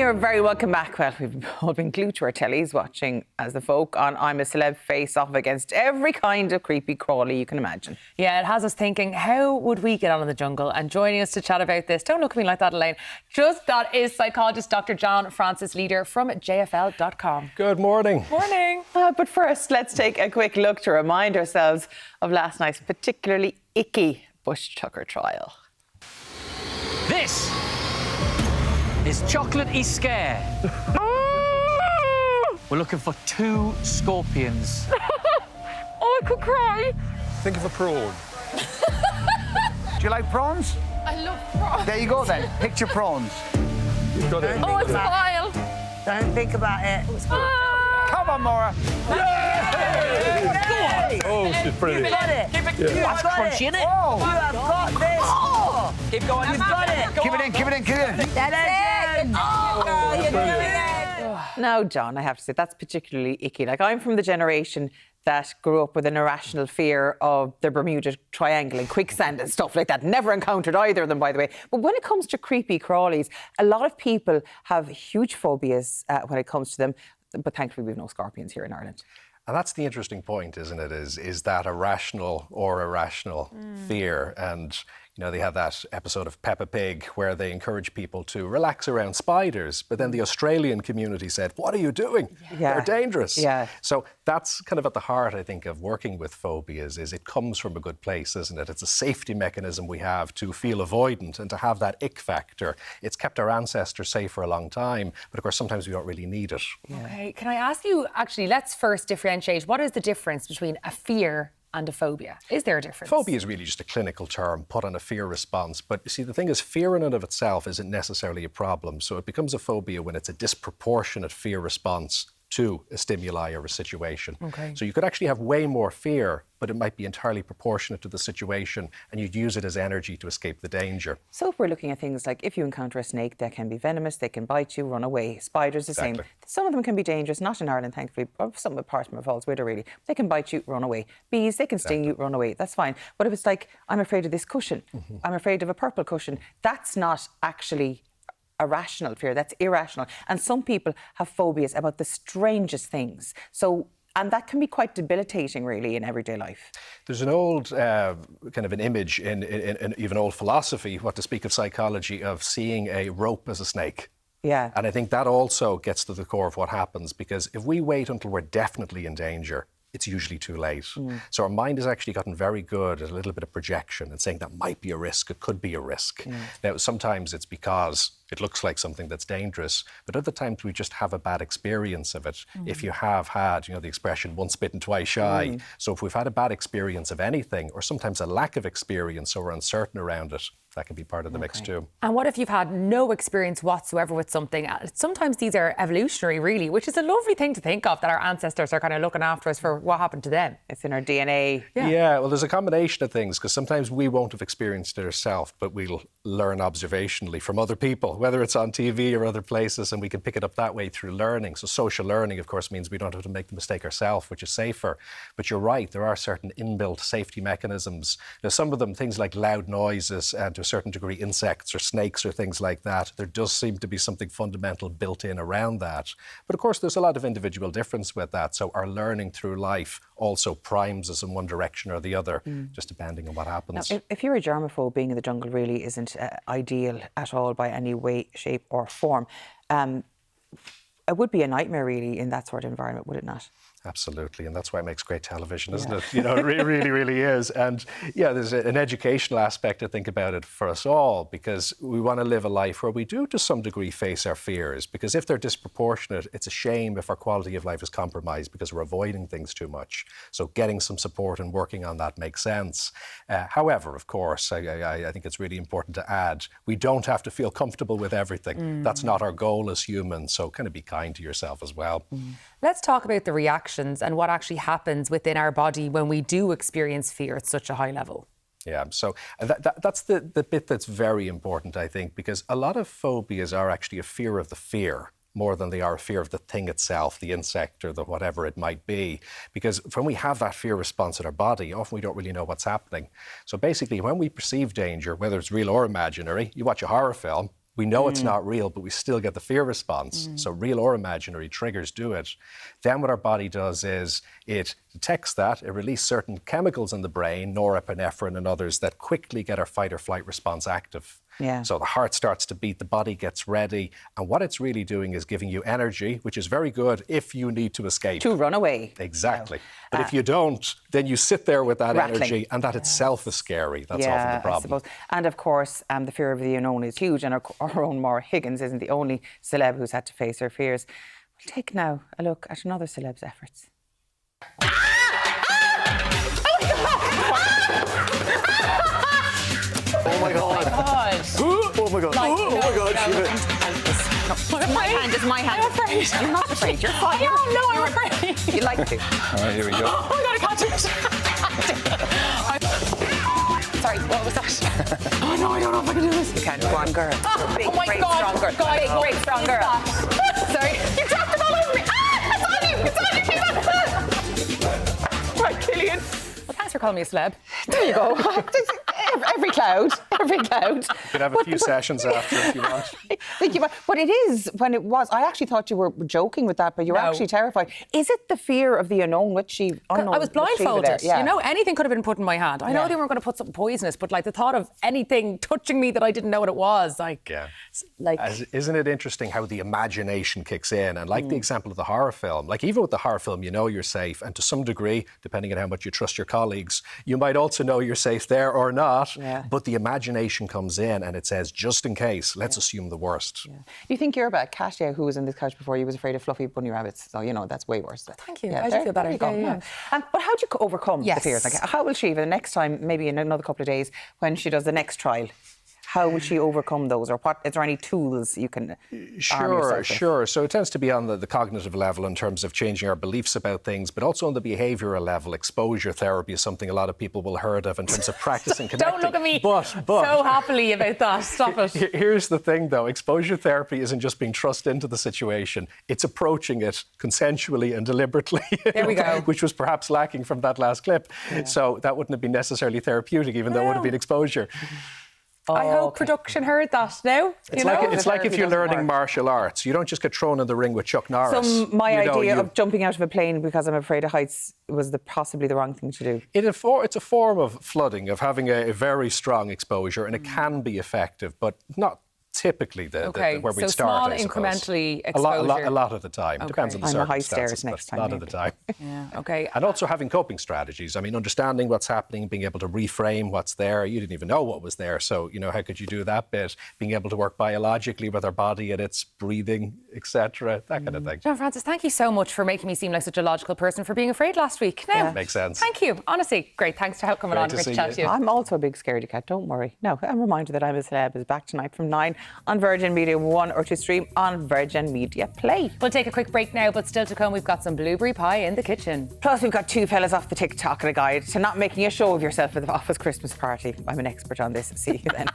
You're very welcome back. Well, we've all been glued to our tellies watching as the folk on I'm a Celeb face off against every kind of creepy crawly you can imagine. Yeah, it has us thinking, how would we get on in the jungle? And joining us to chat about this, don't look at me like that, Elaine, that is psychologist Dr. John Francis Leader from JFL.com. Good morning. Morning. But first, let's take a quick look to remind ourselves of last night's particularly icky bush tucker trial. This is Chocolatey Scare. We're looking for 2 scorpions. Oh, I could cry. Think of a prawn. Do you like prawns? I love prawns. There you go then. Picture prawns. You've got it. Oh, it's vile. Don't think about it. Come on, Maura. Oh, she's brilliant. Got it. That's crunchy, innit? Oh. You have got this. Oh. Keep going. You've got it. Keep it in, keep it in, keep it in. That's it. Oh, you're doing it. Now, John, I have to say, that's particularly icky. Like, I'm from the generation that grew up with an irrational fear of the Bermuda Triangle and quicksand and stuff like that. Never encountered either of them, by the way. But when it comes to creepy crawlies, a lot of people have huge phobias when it comes to them. But thankfully, we have no scorpions here in Ireland. And that's the interesting point, isn't it? Is that a rational or irrational fear? And, you know, they have that episode of Peppa Pig where they encourage people to relax around spiders. But then the Australian community said, what are you doing? Yeah. They're dangerous. Yeah. So that's kind of at the heart, I think, of working with phobias, is it comes from a good place, isn't it? It's a safety mechanism we have to feel avoidant and to have that ick factor. It's kept our ancestors safe for a long time, but of course, sometimes we don't really need it. Yeah. Okay, can I ask you, actually, let's first differentiate. What is the difference between a fear and a phobia? Is there a difference? Phobia is really just a clinical term put on a fear response. But you see, the thing is, fear in and of itself isn't necessarily a problem. So it becomes a phobia when it's a disproportionate fear response to a stimuli or a situation. Okay. So you could actually have way more fear, but it might be entirely proportionate to the situation, and you'd use it as energy to escape the danger. So if we're looking at things like if you encounter a snake, they can be venomous, they can bite you, run away. Spiders, the same. Some of them can be dangerous, not in Ireland, thankfully, or some apart from falls widow, really. They can bite you, run away. Bees, they can sting you, run away. That's fine. But if it's like, I'm afraid of this cushion, I'm afraid of a purple cushion, that's not actually a rational fear, that's irrational. And some people have phobias about the strangest things. And that can be quite debilitating, really, in everyday life. There's an old kind of an image in even old philosophy, what to speak of psychology, of seeing a rope as a snake. Yeah. And I think that also gets to the core of what happens, because if we wait until we're definitely in danger, it's usually too late. So our mind has actually gotten very good at a little bit of projection and saying that might be a risk, it could be a risk. Now, sometimes it's because it looks like something that's dangerous, but other times we just have a bad experience of it. If you have had, you know, the expression once bitten, twice shy. So if we've had a bad experience of anything, or sometimes a lack of experience, or we're uncertain around it, that can be part of the mix too. And what if you've had no experience whatsoever with something? Sometimes these are evolutionary, really, which is a lovely thing to think of, that our ancestors are kind of looking after us for what happened to them. It's in our DNA. Yeah, well, there's a combination of things, because sometimes we won't have experienced it ourselves, but we'll learn observationally from other people, whether it's on TV or other places, and we can pick it up that way through learning. So social learning, of course, means we don't have to make the mistake ourselves, which is safer. But you're right, there are certain inbuilt safety mechanisms. Now, some of them, things like loud noises, and to a certain degree insects or snakes or things like that, there does seem to be something fundamental built in around that. But of course, there's a lot of individual difference with that. So our learning through life also primes us in one direction or the other, just depending on what happens. Now, if you're a germaphobe, being in the jungle really isn't ideal at all by any way, shape or form. It would be a nightmare, really, in that sort of environment, would it not? Absolutely, and that's why it makes great television, isn't it? You know, it really, really is. And yeah, there's an educational aspect, I think, about it for us all, because we want to live a life where we do, to some degree, face our fears. Because if they're disproportionate, it's a shame if our quality of life is compromised because we're avoiding things too much. So getting some support and working on that makes sense. However, of course, I think it's really important to add, we don't have to feel comfortable with everything. That's not our goal as humans, so kind of be kind to yourself as well. Let's talk about the reactions and what actually happens within our body when we do experience fear at such a high level. Yeah, so that's the bit that's very important, I think, because a lot of phobias are actually a fear of the fear more than they are a fear of the thing itself, the insect or the whatever it might be. Because when we have that fear response in our body, often we don't really know what's happening. So basically, when we perceive danger, whether it's real or imaginary, you watch a horror film, We know it's not real, but we still get the fear response. So real or imaginary triggers do it. Then what our body does is it detects that, it releases certain chemicals in the brain, norepinephrine and others, that quickly get our fight or flight response active. Yeah. So the heart starts to beat, the body gets ready, and what it's really doing is giving you energy, which is very good if you need to escape. To run away. Exactly. But if you don't, then you sit there with that rattling. energy, and that itself is scary. That's often the problem. I suppose. And of course, the fear of the unknown is huge, and our own Maura Higgins isn't the only celeb who's had to face her fears. We'll take now a look at another celeb's efforts. Oh my God. Oh my God. Oh my God. My hand is my hand. I'm afraid. You're not afraid. You're fine. No, I'm afraid. You like to. All right, here we go. Oh my God, I can't do it. Sorry, what was that? Oh no, I don't know if I can do this. You can't go on, girl. Big, Oh my brave, God. strong girl. God, Big, brave, strong girl. Sorry. You dropped it all over me. It's on you. It's on you. Right, Killian. Well, thanks for calling me a celeb. There you go. Every cloud. You could have a few sessions after if you want. But it is, when it was, I actually thought you were joking with that, but you're No. actually terrified. Is it the fear of the unknown, I was blindfolded. Yeah. You know, anything could have been put in my hand. I know they weren't going to put something poisonous, but like the thought of anything touching me that I didn't know what it was, like, Yeah. like. Isn't it interesting how the imagination kicks in? And like the example of the horror film, like even with the horror film, you know you're safe. And to some degree, depending on how much you trust your colleagues, you might also know you're safe there or not. Yeah. But the imagination comes in and it says, just in case, let's assume the worst. Yeah. You think you're about Kasia, who was in this couch before you, was afraid of fluffy bunny rabbits. So, you know, that's way worse. Thank you. I do feel better. There you go. Yeah. But how do you overcome the Yes. fears? Like, how will she, the next time, maybe in another couple of days, when she does the next trial, how will she overcome those? Or what, is there any tools you can arm yourself with? Sure. So it tends to be on the cognitive level in terms of changing our beliefs about things, but also on the behavioural level. Exposure therapy is something a lot of people will have heard of in terms of practicing connecting. Don't look at me But so happily about that. Stop it. Here's the thing, though. Exposure therapy isn't just being thrust into the situation. It's approaching it consensually and deliberately. There we go. Which was perhaps lacking from that last clip. Yeah. So that wouldn't have been necessarily therapeutic, even though it would have been exposure. I hope production heard that now. It's like if you're learning martial arts. You don't just get thrown in the ring with Chuck Norris. So my idea of jumping out of a plane because I'm afraid of heights was possibly the wrong thing to do. It's a form of flooding, of having a very strong exposure, and it can be effective, but not typically where we'd start. Small, I suppose. incrementally exposure. A lot of the time. Okay. Depends on the I'm a high circumstances. stairs next time, A lot of maybe. the time. Yeah. Okay. And also having coping strategies. I mean, understanding what's happening, being able to reframe what's there. You didn't even know what was there, so you know how could you do that bit? Being able to work biologically with our body and its breathing, etc. That kind of thing. John Francis, thank you so much for making me seem like such a logical person for being afraid last week. Now, Makes sense. Thank you. Honestly, great. Thanks for coming on. to Great to see chat you. to you. I'm also a big scaredy cat, don't worry. No, I'm reminded that I'm a Celeb is back tonight from 9 on Virgin Media 1 or to stream on Virgin Media Play. We'll take a quick break now, but still to come, we've got some blueberry pie in the kitchen. Plus, we've got two fellas off the TikTok and a guide to not making a show of yourself at the office Christmas party. I'm an expert on this. See you then.